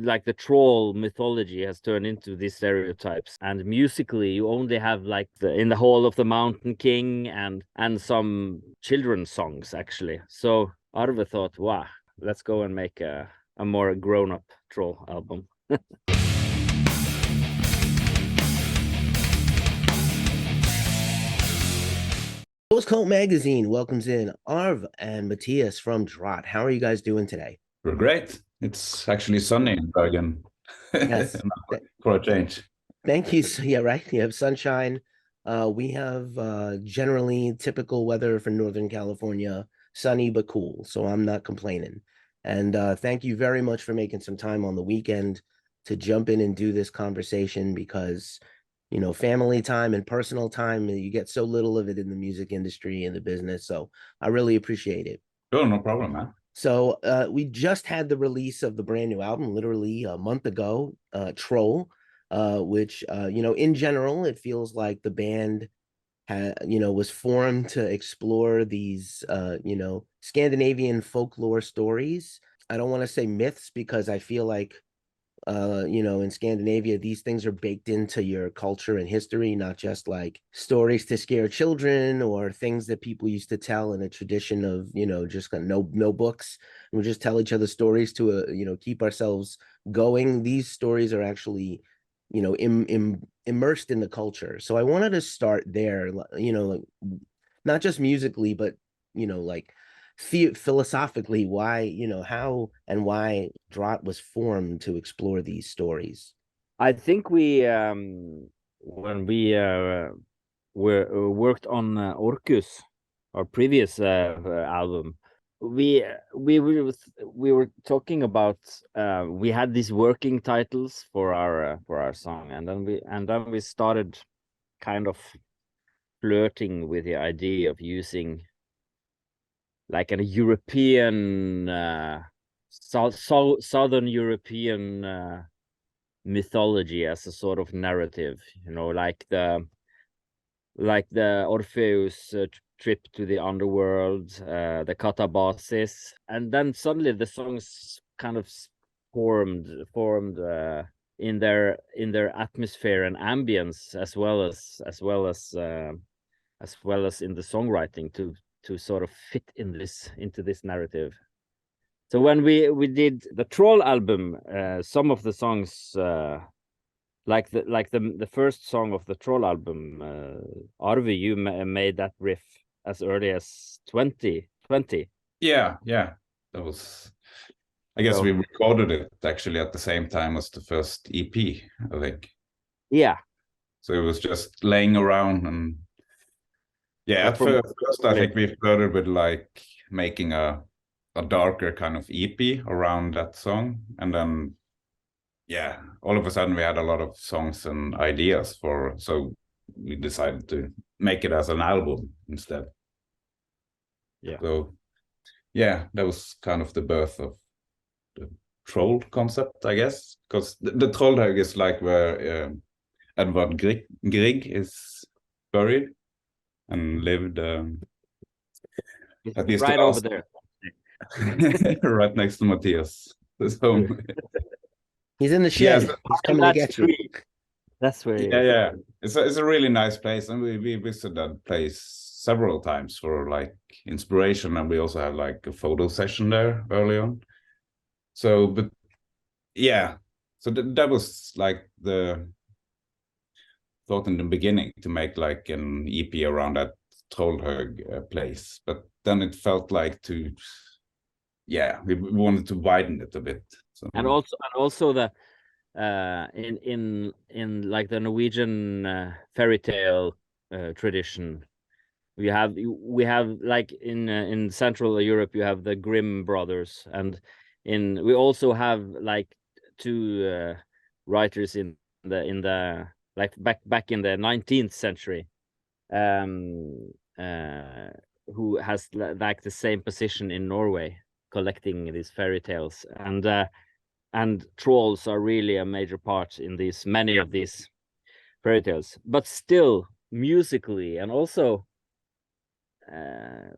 like the troll mythology has turned into these stereotypes, and musically you only have like in the Hall of the Mountain King and some children's songs actually. So Arve thought, wow, let's go and make a more grown-up troll album. Post Cult Magazine welcomes in Arve and Matias from DROTT. How are you guys doing today? We're great. It's actually sunny in Bergen. Yes. For a change. Thank you. Yeah, right. You have sunshine. We have generally typical weather for Northern California, sunny but cool. So I'm not complaining. And thank you very much for making some time on the weekend to jump in and do this conversation because, you know, family time and personal time, you get so little of it in the music industry and the business. So I really appreciate it. Oh, no problem, man. So we just had the release of the brand new album, literally a month ago, Troll, which, you know, in general, it feels like the band was formed to explore these, you know, Scandinavian folklore stories. I don't want to say myths because I feel like, you know, in Scandinavia, these things are baked into your culture and history, not just like stories to scare children or things that people used to tell in a tradition of, you know, just no books. And we just tell each other stories to, you know, keep ourselves going. These stories are actually, you know, immersed in the culture. So I wanted to start there, you know, like, not just musically, but, you know, like philosophically, why, you know, how and why DROTT was formed to explore these stories. I think we when we worked on Orcus, our previous album, we were talking about we had these working titles for our song, and then we started kind of flirting with the idea of using like a European southern European mythology as a sort of narrative, you know, like the Orpheus trip to the underworld, the catabasis, and then suddenly the songs kind of formed in their atmosphere and ambience, as well as in the songwriting to sort of fit into this narrative. So when we did the Troll album, some of the songs, like the first song of the Troll album, Arve, you made that riff as early as 2020. Yeah, that was. I guess we recorded it actually at the same time as the first EP, I think. Yeah. So it was just laying around, and yeah, at first I think we started with like making a darker kind of EP around that song, and then yeah, all of a sudden we had a lot of songs and ideas so we decided to make it as an album instead. Yeah. So yeah, that was kind of the birth of the troll concept, I guess, because the Trollhaug is like where Edvard Grieg is buried and lived at least right over there. right next to Matias, his home. He's in the shed. Yeah, he's coming to get you. That's where yeah. It's a really nice place, and we visited that place several times for like inspiration, and we also had like a photo session there early on. So, but yeah, so that was like the thought in the beginning to make like an EP around that Trollhaug place, but then it felt like we wanted to widen it a bit. So. And also the in like the Norwegian fairy tale tradition, we have like in Central Europe you have the Grimm brothers, and we also have like two writers in the like back in the 19th century who has like the same position in Norway, collecting these fairy tales, and trolls are really a major part in many of these fairy tales. But still, musically and also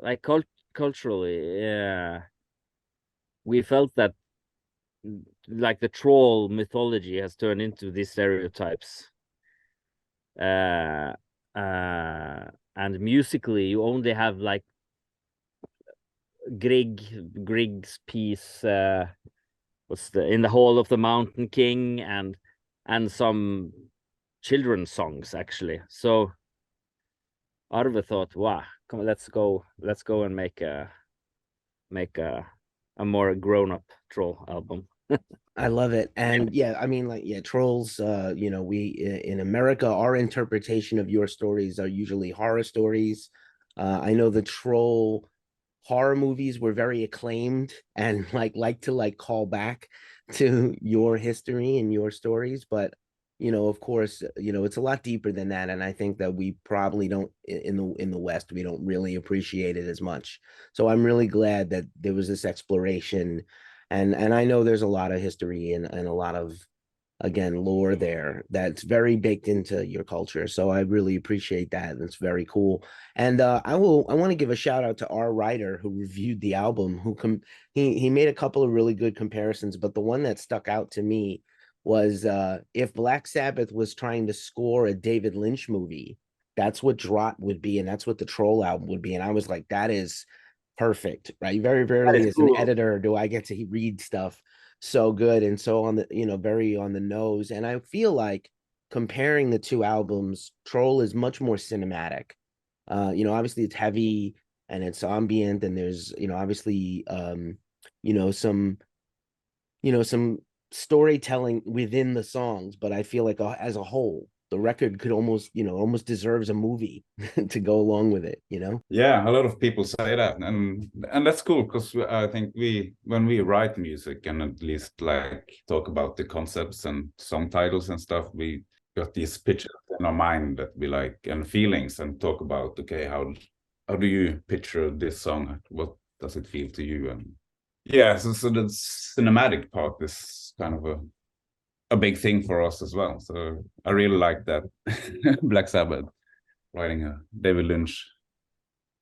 like culturally, we felt that like the troll mythology has turned into these stereotypes. And musically, you only have like Grieg's piece, what's the In the Hall of the Mountain King, and some children's songs actually. So Arve thought, wow, come on, let's go and make a more grown-up troll album. I love it. And yeah, I mean, like, yeah, trolls, you know, we in America, our interpretation of your stories are usually horror stories. I know the troll horror movies were very acclaimed and like to like call back to your history and your stories, but you know, of course, you know, it's a lot deeper than that, and I think that we probably don't in the West, we don't really appreciate it as much. So I'm really glad that there was this exploration, and I know there's a lot of history and a lot of, again, lore there that's very baked into your culture. So I really appreciate that. That's very cool. And I want to give a shout out to our writer who reviewed the album, he made a couple of really good comparisons, but the one that stuck out to me was if Black Sabbath was trying to score a David Lynch movie, that's what DROTT would be, and that's what the Troll album would be. And I was like, that is perfect, right? Very rarely as an editor do I get to read stuff so good and so on the, you know, very on the nose. And I feel like comparing the two albums, Troll is much more cinematic. You know, obviously it's heavy and it's ambient, and there's, you know, obviously you know, some storytelling within the songs, but I feel like as a whole, the record could almost, you know, almost deserves a movie to go along with it, you know? Yeah, a lot of people say that, and that's cool, because I think when we write music and at least like talk about the concepts and song titles and stuff, we got these pictures in our mind that we like, and feelings, and talk about, okay, how do you picture this song? What does it feel to you? And yeah, so the cinematic part is kind of a big thing for us as well. So I really like that. Black Sabbath writing a David Lynch.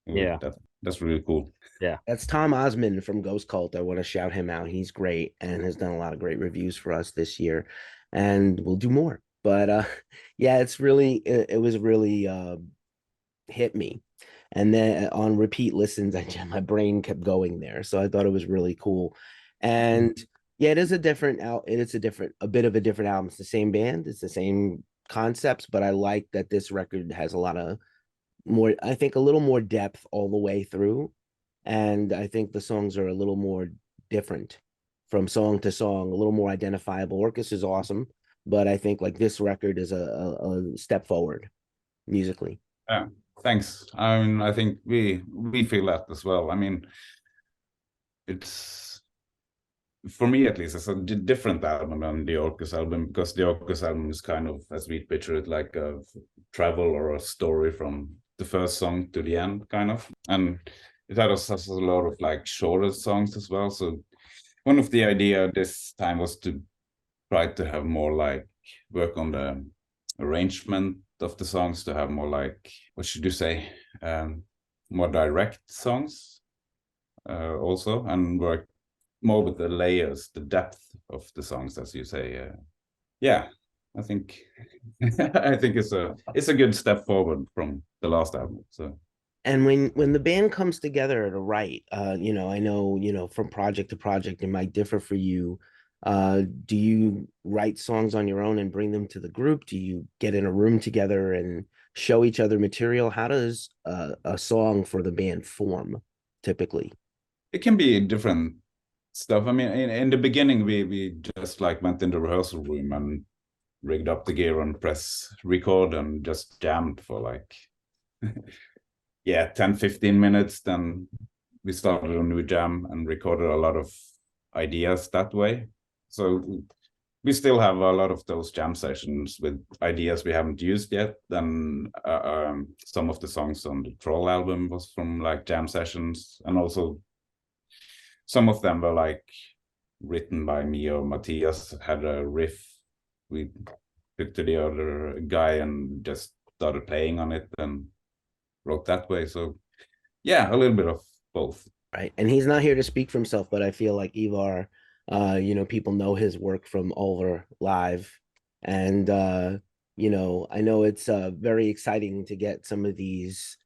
Yeah, that's really cool. Yeah, that's Tom Osmond from Ghost Cult. I want to shout him out. He's great and has done a lot of great reviews for us this year, and we'll do more. But yeah, it's really it was really hit me. And then on repeat listens, my brain kept going there. So I thought it was really cool. And yeah, it is a different a bit of a different album. It's the same band, it's the same concepts, but I like that this record has a lot of more, I think, a little more depth all the way through. And I think the songs are a little more different from song to song, a little more identifiable. Orcus is awesome, but I think like this record is a step forward musically. Yeah, thanks. I mean, I think we feel that as well. I mean, it's, for me at least, it's a different album than the Orcus album, because the Orcus album is kind of, as we picture it, like a travel or a story from the first song to the end, kind of. And it has a lot of like shorter songs as well. So one of the idea this time was to try to have more like work on the arrangement of the songs, to have more like, what should you say, more direct songs also, and work more with the layers, the depth of the songs, as you say. Yeah, I think I think it's a good step forward from the last album. So, and when the band comes together to write, you know, I know, you know, from project to project it might differ for you. Do you write songs on your own and bring them to the group? Do you get in a room together and show each other material? How does a song for the band form typically? it can be different stuff. I mean, in the beginning, we just like went in the rehearsal room and rigged up the gear and press record and just jammed for like yeah, 10-15 minutes. Then we started a new jam and recorded a lot of ideas that way. So we still have a lot of those jam sessions with ideas we haven't used yet. Then some of the songs on the Troll album was from like jam sessions, and also some of them were like written by me, or Matias had a riff we took to the other guy and just started playing on it and wrote that way. So yeah, a little bit of both. Right. And he's not here to speak for himself, but I feel like Ivar You know, people know his work from Ulver live. And you know, I know it's very exciting to get some of these,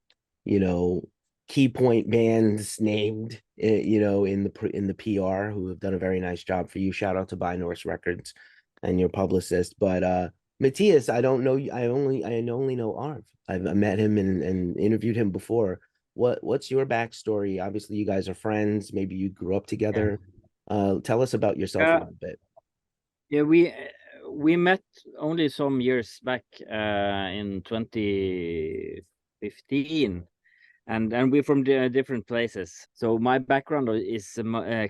you know, key point bands named, you know, in the PR, who have done a very nice job for you. Shout out to By Norse Records and your publicist. But Matias, I don't know you. I only know Arve. I've met him and interviewed him before. What's your backstory? Obviously, you guys are friends. Maybe you grew up Yeah. together. Tell us about yourself a little bit. Yeah, we met only some years back in 2015, and we're from different places. So my background is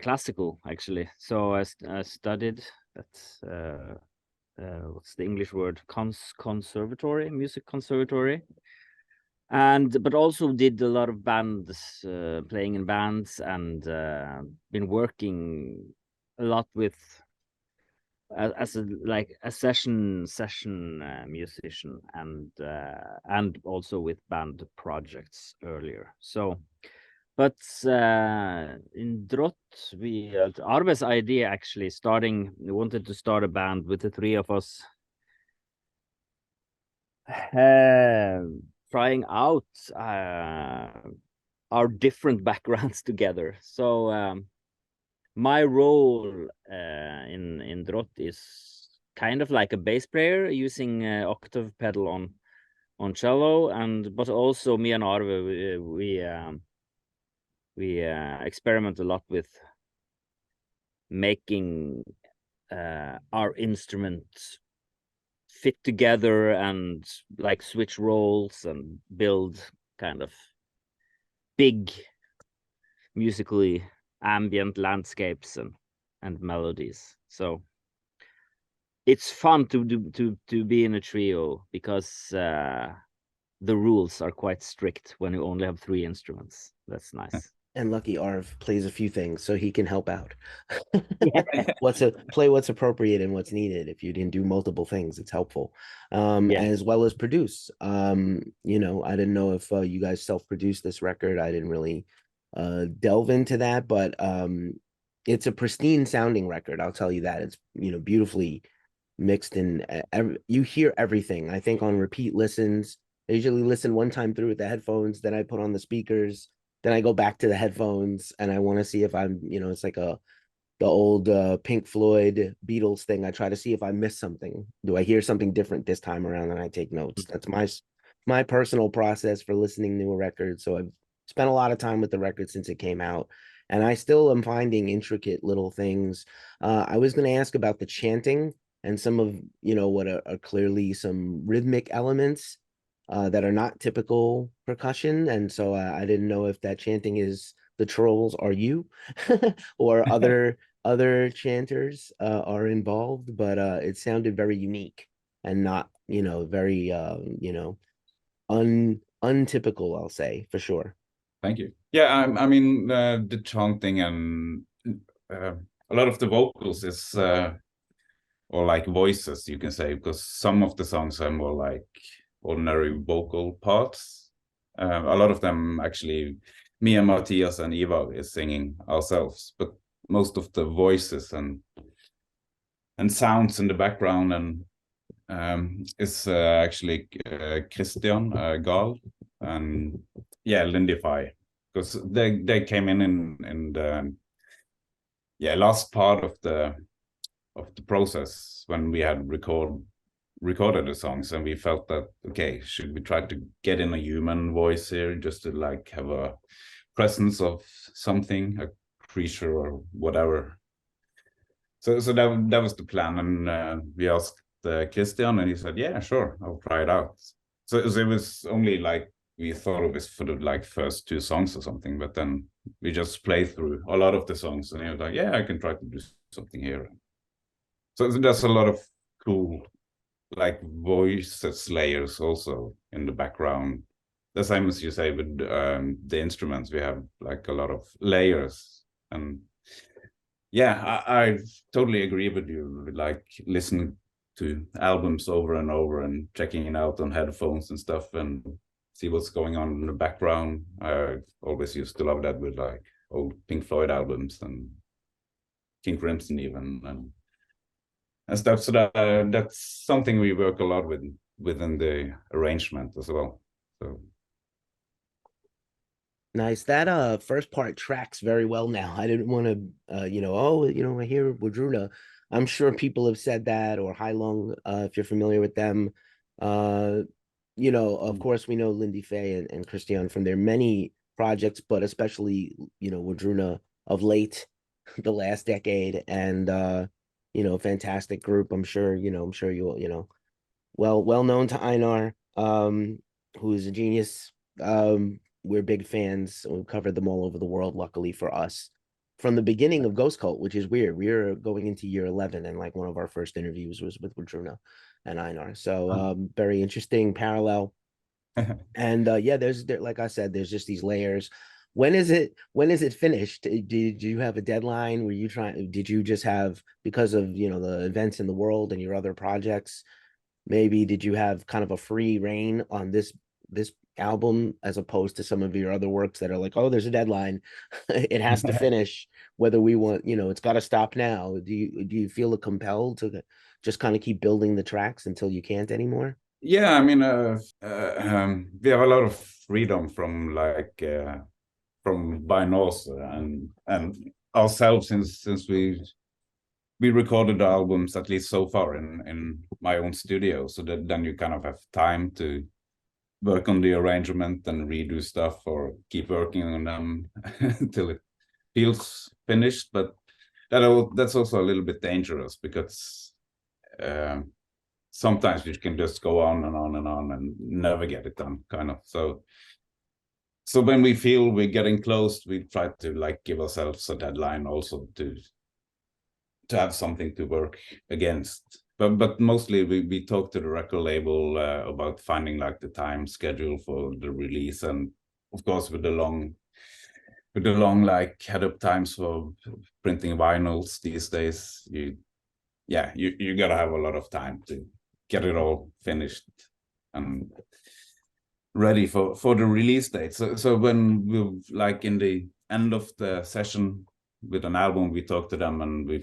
classical, actually. So I studied at what's the English word? Conservatory, music conservatory, and but also did a lot of bands, playing in bands, and been working a lot with as a like a session musician, and also with band projects earlier. So, but in DROTT, we Arve's idea, actually, we wanted to start a band with the three of us, trying out our different backgrounds together. So my role in DROTT is kind of like a bass player, using octave pedal on cello, but also me and Arve, we experiment a lot with making our instruments fit together, and like switch roles and build kind of big musically ambient landscapes and melodies. So it's fun to be in a trio, because the rules are quite strict when you only have 3 instruments. That's nice. And lucky Arve plays a few things so he can help out. Yeah. Play what's appropriate and what's needed. If you didn't do multiple things, it's helpful. Yeah. As well as produce. You know, I didn't know if you guys self-produced this record. I didn't really delve into that, but it's a pristine sounding record. I'll tell you that. It's, you know, beautifully mixed in. You hear everything. I think on repeat listens. I usually listen one time through with the headphones, then I put on the speakers, then I go back to the headphones, and I want to see if I'm, you know, it's like the old Pink Floyd Beatles thing. I try to see if I miss something. Do I hear something different this time around? And I take notes. That's my personal process for listening to a record. So I've spent a lot of time with the record since it came out, and I still am finding intricate little things. I was going to ask about the chanting and some of, you know, what are clearly some rhythmic elements that are not typical percussion. And so I didn't know if that chanting is the trolls are you or other chanters are involved, but it sounded very unique and not, you know, very you know, untypical, I'll say, for sure. Thank you. Yeah, I mean, the chanting and a lot of the vocals is or like voices, you can say, because some of the songs are more like ordinary vocal parts. A lot of them, actually, me and Matias and Ivar is singing ourselves, but most of the voices and sounds in the background and is actually Kristian Gal and Lindy Fay, because they came in the last part of the process when we had recorded the songs, and we felt that, okay, should we try to get in a human voice here, just to like have a presence of something, a creature or whatever. So that was the plan, and we asked Kristian, and he said, yeah, sure, I'll try it out. So it was only like, we thought it was for the like first 2 songs or something, but then we just played through a lot of the songs, and he was like, yeah, I can try to do something here. So there's a lot of cool like voices layers also in the background. The same as you say with the instruments, we have like a lot of layers. And yeah, I totally agree with you, like listening to albums over and over and checking it out on headphones and stuff and see what's going on in the background. I always used to love that with like old Pink Floyd albums, and King Crimson even, and stuff. So that's something we work a lot with within the arrangement as well. So nice. That first part tracks very well now. I didn't want to I hear Wardruna. I'm sure people have said that, or Heilung, if you're familiar with them. Of course we know Lindy Fay and Kristian from their many projects, but especially, Wardruna of late, the last decade, and fantastic group. I'm sure you'll, well known to Einar, who is a genius. We're big fans. We've covered them all over the world, luckily for us, from the beginning of Ghost Cult, which is weird. We're going into year 11, and like one of our first interviews was with Wardruna and Einar. So very interesting parallel. And like I said, there's just these layers. When is it finished? Did you have a deadline? Did you just have, because of the events in the world and your other projects, maybe did you have kind of a free reign on this album, as opposed to some of your other works that are like, oh, there's a deadline, it has to finish, whether we want, it's got to stop now? Do you feel compelled to just kind of keep building the tracks until you can't anymore? Yeah, I mean, we have a lot of freedom from from Binors and ourselves, since we recorded the albums, at least so far, in my own studio, so that then you kind of have time to work on the arrangement and redo stuff, or keep working on them until it feels finished. But that's also a little bit dangerous, because sometimes you can just go on and on and on and never get it done, kind of. So when we feel we're getting close, we try to give ourselves a deadline also to have something to work against. But mostly we talk to the record label about finding the time schedule for the release, and of course with the long head up times for printing vinyls these days, you gotta have a lot of time to get it all finished and ready for the release date. So when we in the end of the session with an album, we talk to them and we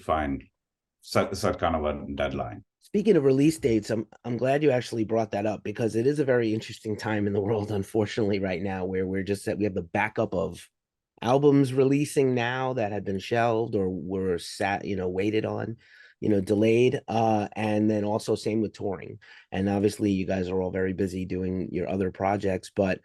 set kind of a deadline. Speaking of release dates, I'm glad you actually brought that up, because it is a very interesting time in the world, unfortunately, right now, where we have the backup of albums releasing now that had been shelved or were waited on, delayed, and then also same with touring. And obviously you guys are all very busy doing your other projects, but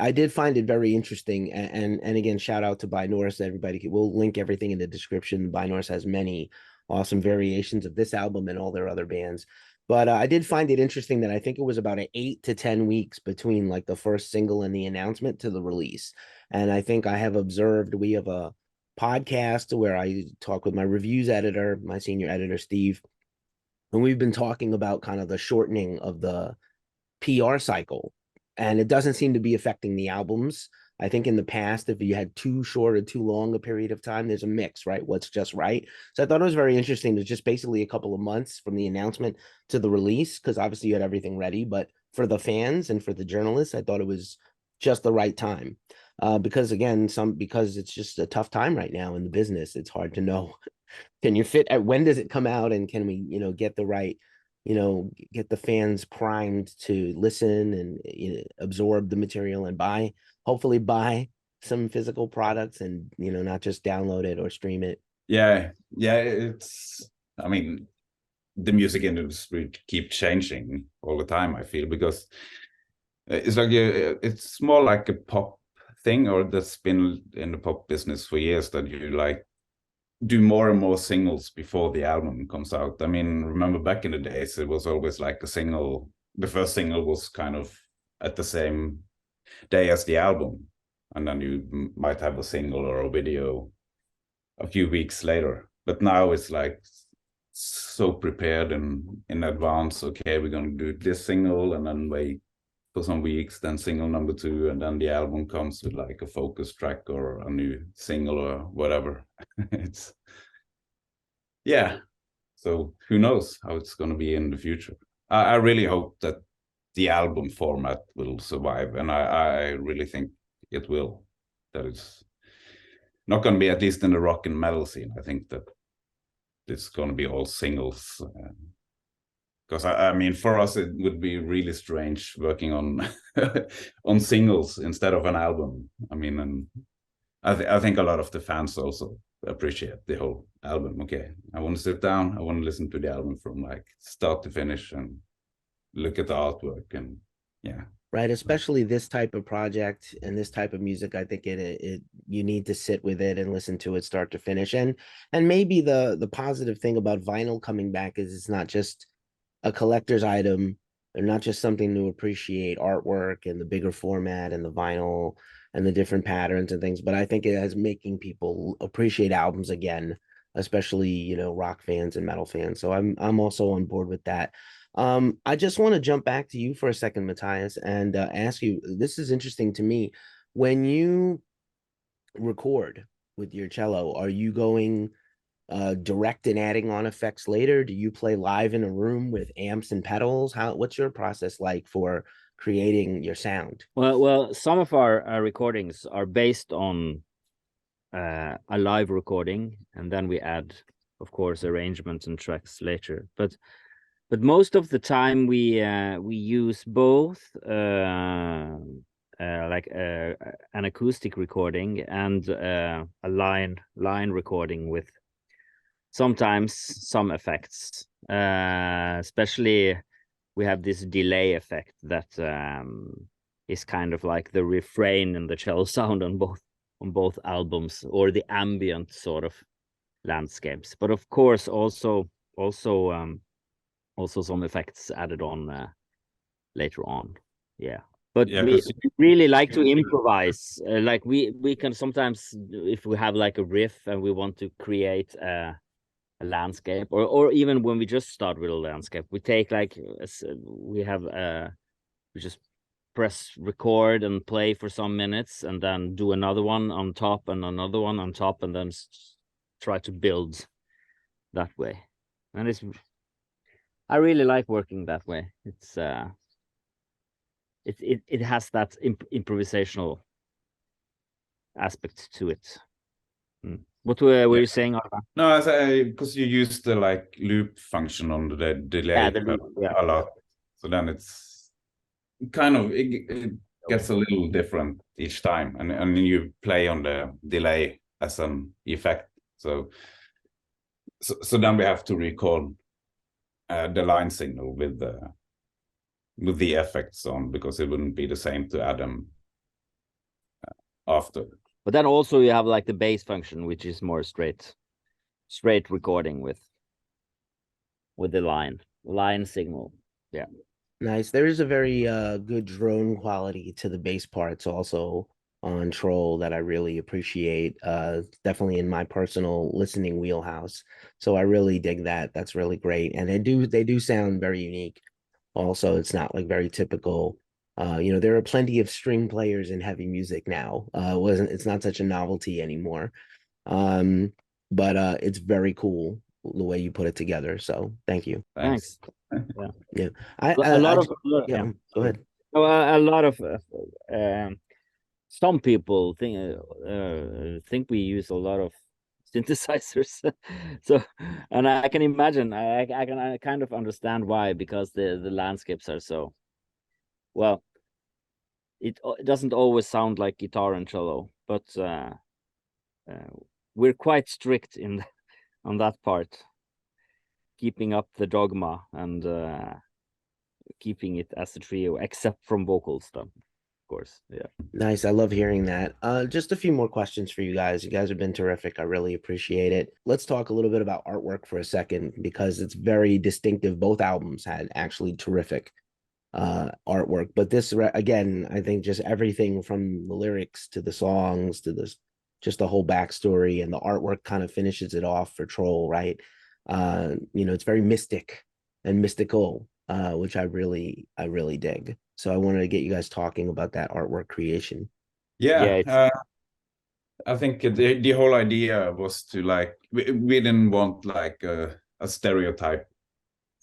I did find it very interesting. And again, shout out to Binors. Everybody, we'll link everything in the description. Binors has many awesome variations of this album and all their other bands. But I did find it interesting that I think it was about 8 to 10 weeks between the first single and the announcement to the release. And I think I have observed, we have a podcast where I talk with my reviews editor, my senior editor, Steve, and we've been talking about kind of the shortening of the PR cycle, and it doesn't seem to be affecting the albums. I think in the past, if you had too short or too long a period of time, there's a mix, right? What's just right. So I thought it was very interesting. It was just basically a couple of months from the announcement to the release, because obviously you had everything ready. But for the fans and for the journalists, I thought it was just the right time. Because again, because it's just a tough time right now in the business. It's hard to know, can you fit at when does it come out, and can we, get the right, get the fans primed to listen and absorb the material and hopefully buy some physical products, and not just download it or stream it. Yeah, I mean, the music industry keeps changing all the time, I feel, because it's it's more like a pop thing, or that's been in the pop business for years, that you do more and more singles before the album comes out. I mean, remember back in the days, it was always a single. The first single was kind of at the same day as the album, and then you might have a single or a video a few weeks later. But now it's so prepared in advance. Okay, we're going to do this single, and then wait for some weeks, then single number 2, and then the album comes with a focus track or a new single or whatever. It's so who knows how it's going to be in the future. I really hope that the album format will survive, and I really think it will. That it's not going to be, at least in the rock and metal scene, I think that it's going to be all singles. Because I mean, for us, it would be really strange working on on singles instead of an album. I mean, and I think a lot of the fans also appreciate the whole album. Okay, I want to sit down, I want to listen to the album from like start to finish and look at the artwork, and yeah. Right, especially this type of project and this type of music, I think it you need to sit with it and listen to it start to finish. And maybe the positive thing about vinyl coming back is it's not just a collector's item, or not just something to appreciate artwork and the bigger format and the vinyl and the different patterns and things, but I think it is making people appreciate albums again, especially, you know, rock fans and metal fans. So I'm also on board with that. I just want to jump back to you for a second, Matias, and ask you, this is interesting to me. When you record with your cello, are you going direct and adding on effects later? Do you play live in a room with amps and pedals? What's your process like for creating your sound? Well, some of our recordings are based on a live recording, and then we add, of course, arrangements and tracks later. But most of the time we use both like an acoustic recording and a line recording with sometimes some effects. Especially we have this delay effect that is kind of like the refrain in the cello sound on both albums, or the ambient sort of landscapes. But of course also some effects added on later on. Yeah. But Yeah, we really like to improvise. Like we can sometimes, if we have like a riff and we want to create a landscape, or even when we just start with a landscape, we take like we just press record and play for some minutes, and then do another one on top and another one on top, and then try to build that way. And I really like working that way. It's it has that improvisational aspect to it. What were you saying, Arve? No, because you use the like loop function on the delay a lot, so then it's kind of it gets a little different each time, and you play on the delay as an effect. So then we have to record the line signal with the effects on, because it wouldn't be the same to add them after. But then also you have like the bass function, which is more straight recording with the line signal. Yeah. Nice. There is a very good drone quality to the bass parts also on Troll that I really appreciate. Definitely in my personal listening wheelhouse. So I really dig that. That's really great. And they do sound very unique. Also, it's not like very typical. You know, there are plenty of string players in heavy music now. It's not such a novelty anymore. But it's very cool the way you put it together. So thank you. Thanks. Yeah. Go ahead. A lot of some people think we use a lot of synthesizers. So, and I can imagine, I can kind of understand why, because the landscapes are so, well, it doesn't always sound like guitar and cello, but we're quite strict on that part, keeping up the dogma and keeping it as a trio, except from vocals, though, of course. Yeah. Nice. I love hearing that. Just a few more questions for you guys. You guys have been terrific. I really appreciate it. Let's talk a little bit about artwork for a second, because it's very distinctive. Both albums had actually terrific artwork, but this, again, I think just everything from the lyrics to the songs to just the whole backstory, and the artwork kind of finishes it off for Troll, right? You know, it's very mystic and mystical, which I really dig. So I wanted to get you guys talking about that artwork creation. Yeah, I think the whole idea was to, like, we didn't want like a stereotype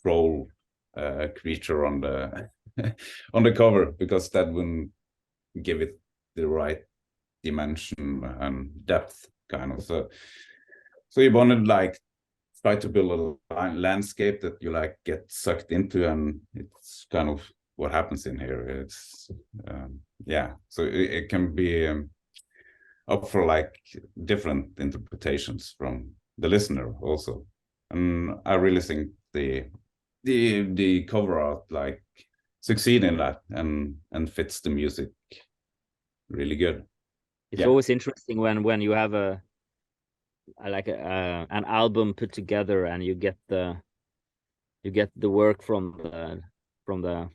Troll creature on the on the cover, because that wouldn't give it the right dimension and depth, kind of. So you wanted like try to build a landscape that you like get sucked into, and it's kind of what happens in here. It's yeah, so it can be up for like different interpretations from the listener also. And I really think the cover art like succeed in that and fits the music really good. It's always interesting when you have an album put together and you get the work from the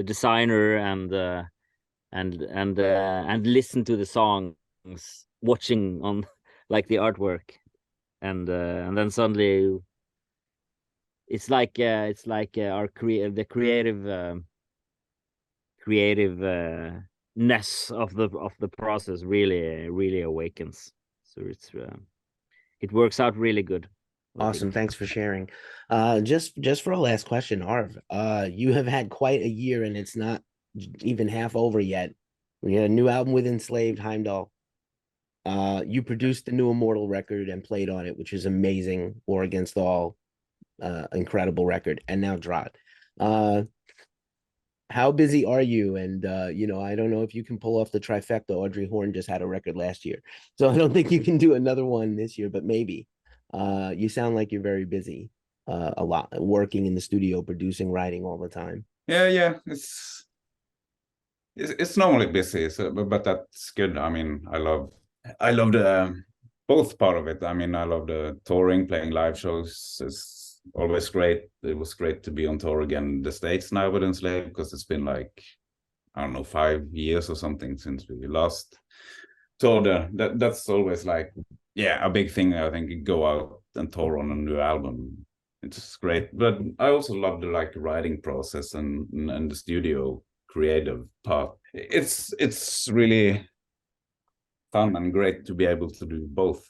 designer and listen to the songs, watching on like the artwork, and then suddenly it's like our creativeness of the process really awakens. So it works out really good. Awesome. Thanks for sharing. Just for a last question, Arve, you have had quite a year and it's not even half over yet. We had a new album with Enslaved, Heimdall. You produced the new Immortal record and played on it, which is amazing. War Against All, incredible record, and now DROTT. How busy are you? And you know, I don't know if you can pull off the trifecta. Audrey Horne just had a record last year, so I don't think you can do another one this year, but maybe. You sound like you're very busy, a lot, working in the studio, producing, writing all the time. Yeah, it's normally busy, so but that's good. I mean, I love the both part of it. I mean, I love the touring, playing live shows. It's always great. It was great to be on tour again in the States now with Enslaved, because it's been like, I don't know, 5 years or something since we last toured. That's always like, yeah, a big thing. I think, go out and tour on a new album. It's great. But I also love the like writing process and the studio creative part. It's really fun and great to be able to do both.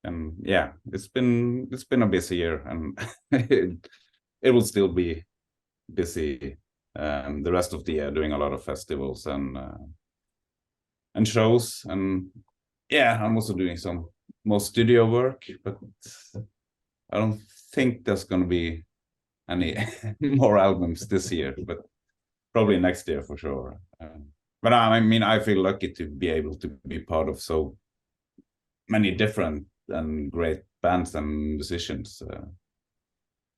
And yeah, it's been a busy year, and it will still be busy the rest of the year, doing a lot of festivals and shows. And yeah, I'm also doing some more studio work, but I don't think there's going to be any more albums this year, but probably next year for sure. But I mean, I feel lucky to be able to be part of so many different and great bands and musicians.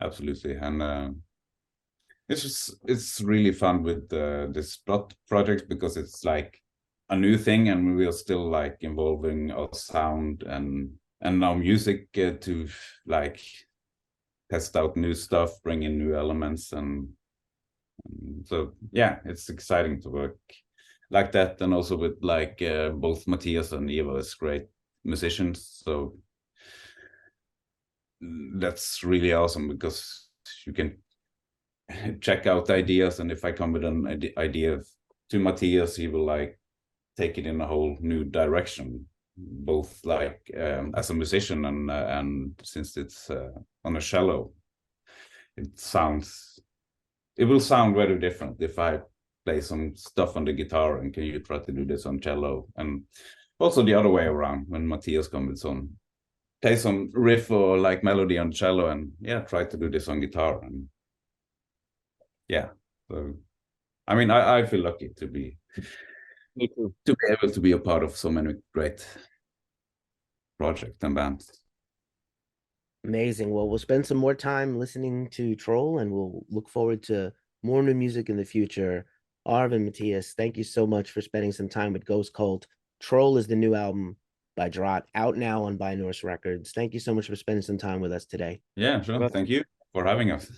Absolutely. And it's really fun with this DROTT project, because it's like a new thing, and we are still like involving our sound and our music to like test out new stuff, bring in new elements, and so yeah, it's exciting to work like that. And also with like both Matias and Ivar is great musicians, so that's really awesome, because you can check out ideas, and if I come with an idea to Matias, he will like take it in a whole new direction, both like as a musician and since it's on a cello, it will sound very different if I play some stuff on the guitar and can you try to do this on cello. And also the other way around, when Matias comes with play some riff or like melody on cello, and yeah, try to do this on guitar. And yeah, so I mean, I feel lucky to be able to be a part of so many great projects and bands. Amazing. Well, we'll spend some more time listening to Troll, and we'll look forward to more new music in the future. Arve and Matias, thank you so much for spending some time with Ghost Cult. Troll is the new album by DROTT, out now on By Norse Records. Thank you so much for spending some time with us today. Yeah, sure. Thank you for having us.